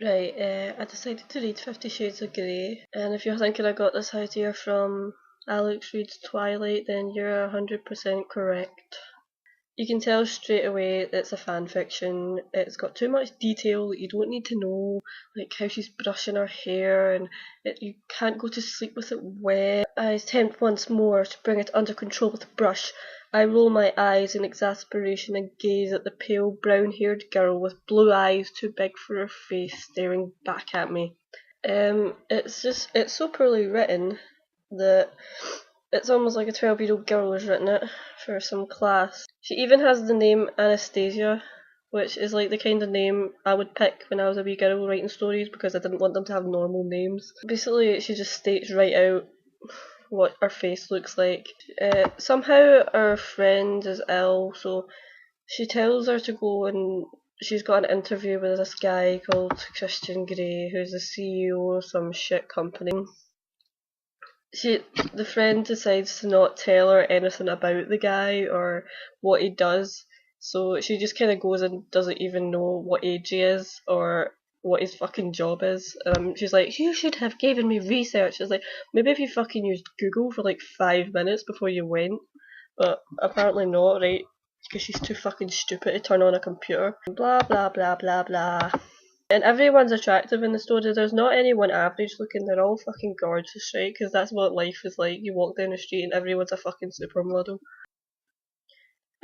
Right, I decided to read 50 Shades of Grey, and if you're thinking I got this idea from Alex Reed's Twilight, then you're 100% correct. You can tell straight away it's a fan fiction. It's got too much detail that you don't need to know, like how she's brushing her hair, and you can't go to sleep with it wet. I attempt once more to bring it under control with a brush. I roll my eyes in exasperation and gaze at the pale brown-haired girl with blue eyes too big for her face staring back at me. It's so poorly written that it's almost like a 12-year-old girl has written it for some class. She even has the name Anastasia, which is like the kind of name I would pick when I was a wee girl writing stories because I didn't want them to have normal names. Basically, she just states right out what her face looks like. Somehow her friend is ill, so she tells her to go and she's got an interview with this guy called Christian Grey, who's the CEO of some shit company. The friend decides to not tell her anything about the guy or what he does, so she just kind of goes and doesn't even know what age he is or what his fucking job is. She's like, you should have given me research. It's like, maybe if you fucking used Google for like 5 minutes before you went, but apparently not, right? Because she's too fucking stupid to turn on a computer. Blah blah blah blah blah. And everyone's attractive in the story. There's not anyone average looking. They're all fucking gorgeous, right? Because that's what life is like. You walk down the street and everyone's a fucking supermodel.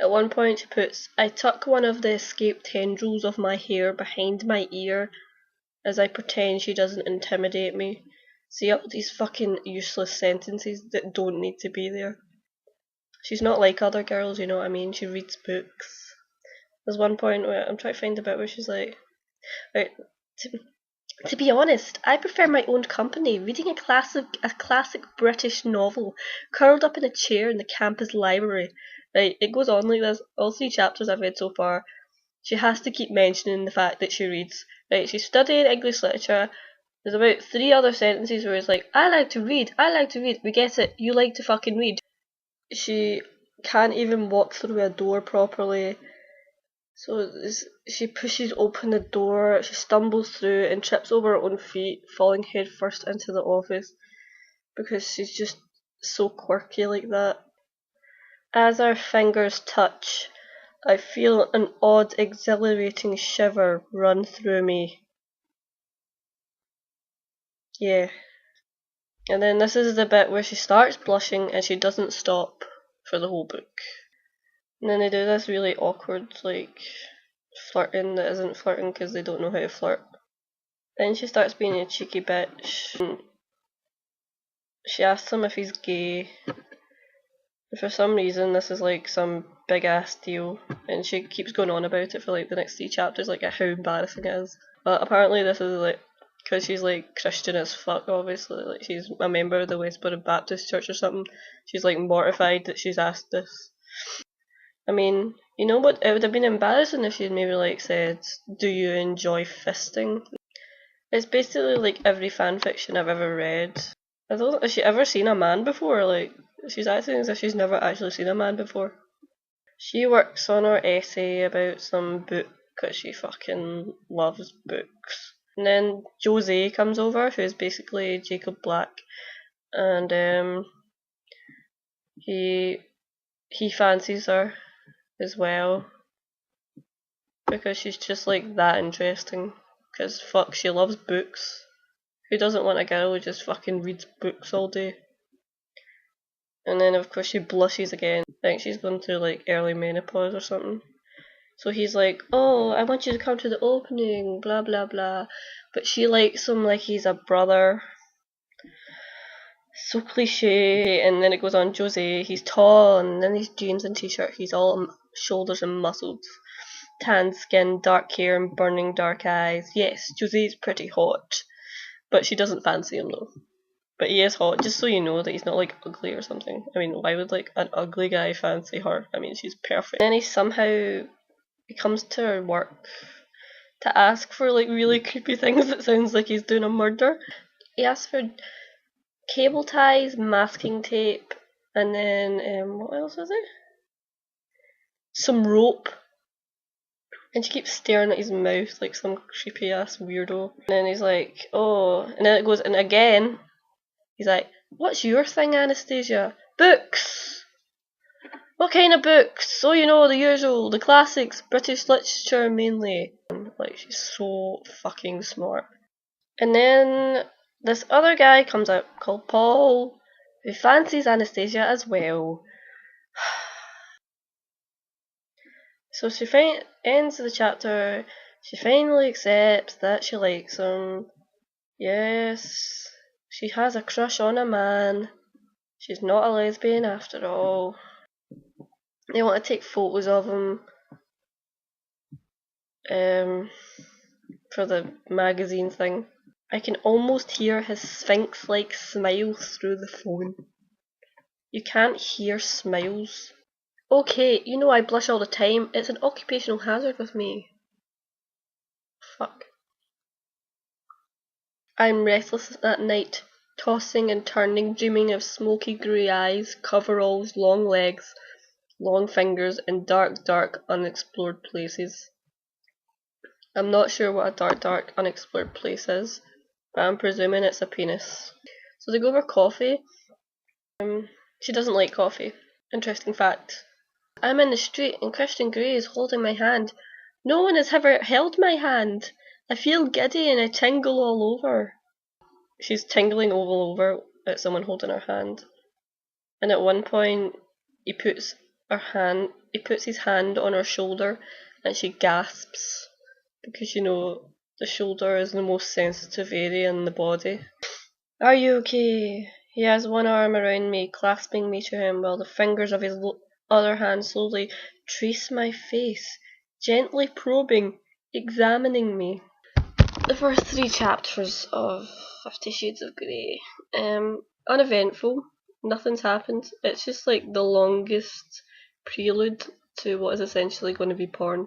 At one point she puts, I tuck one of the escaped tendrils of my hair behind my ear as I pretend she doesn't intimidate me. See, up these fucking useless sentences that don't need to be there. She's not like other girls, you know what I mean? She reads books. There's one point where I'm trying to find a bit where she's like, right, to be honest, I prefer my own company, reading a classic British novel, curled up in a chair in the campus library. Right, it goes on like this. All 3 chapters I've read so far, she has to keep mentioning the fact that she reads. Right, she's studying English literature. There's about 3 other sentences where it's like, I like to read, we get it, you like to fucking read. She can't even walk through a door properly. So she pushes open the door, she stumbles through and trips over her own feet, falling headfirst into the office because she's just so quirky like that. As our fingers touch, I feel an odd, exhilarating shiver run through me. Yeah. And then this is the bit where she starts blushing and she doesn't stop for the whole book. And then they do this really awkward, like, flirting that isn't flirting because they don't know how to flirt. Then she starts being a cheeky bitch. She asks him if he's gay. For some reason, this is like some big ass deal, and she keeps going on about it for like the next 3 chapters, like how embarrassing it is. But apparently, this is like because she's like Christian as fuck, obviously, like she's a member of the Westboro Baptist Church or something. She's like mortified that she's asked this. I mean, you know what? It would have been embarrassing if she'd maybe like said, "Do you enjoy fisting?" It's basically like every fan fiction I've ever read. I don't know, has she ever seen a man before? Like, she's acting as if she's never actually seen a man before. She works on her essay about some book because she fucking loves books. And then Jose comes over, who is basically Jacob Black, and he fancies her as well because she's just like that interesting. Because fuck, she loves books. Who doesn't want a girl who just fucking reads books all day? And then of course she blushes again. I think she's going through like early menopause or something. So he's like, oh, I want you to come to the opening, blah blah blah. But she likes him like he's a brother. So cliche. And then it goes on, Jose, he's tall, and then his jeans and t-shirt, he's all shoulders and muscles. Tan skin, dark hair, and burning dark eyes. Yes, Jose's pretty hot. But she doesn't fancy him though. But he is hot, just so you know that he's not like ugly or something. I mean, why would like an ugly guy fancy her? I mean, she's perfect. And then he comes to her work to ask for like really creepy things that sounds like he's doing a murder. He asks for cable ties, masking tape, and then what else was it? Some rope. And she keeps staring at his mouth like some creepy ass weirdo. And then he's like, oh, and then it goes, and again, he's like, what's your thing, Anastasia? Books! What kind of books? Oh, you know, the usual, the classics, British literature mainly. Like, she's so fucking smart. And then this other guy comes out called Paul, who fancies Anastasia as well. So she ends the chapter, she finally accepts that she likes him. Yes, she has a crush on a man. She's not a lesbian after all. They want to take photos of him for the magazine thing. I can almost hear his sphinx-like smile through the phone. You can't hear smiles. Okay, you know I blush all the time. It's an occupational hazard with me. Fuck. I'm restless at night, tossing and turning, dreaming of smoky grey eyes, coveralls, long legs, long fingers, and dark, unexplored places. I'm not sure what a dark, unexplored place is, but I'm presuming it's a penis. So they go over coffee. She doesn't like coffee. Interesting fact. I'm in the street and Christian Grey is holding my hand. No one has ever held my hand. I feel giddy and I tingle all over. She's tingling all over at someone holding her hand. And at one point he puts his hand on her shoulder and she gasps. Because you know the shoulder is the most sensitive area in the body. Are you okay? He has one arm around me, clasping me to him, while the fingers of his other hand slowly trace my face, gently probing, examining me. The first 3 chapters of 50 Shades of Grey. Uneventful. Nothing's happened. It's just like the longest prelude to what is essentially going to be porn.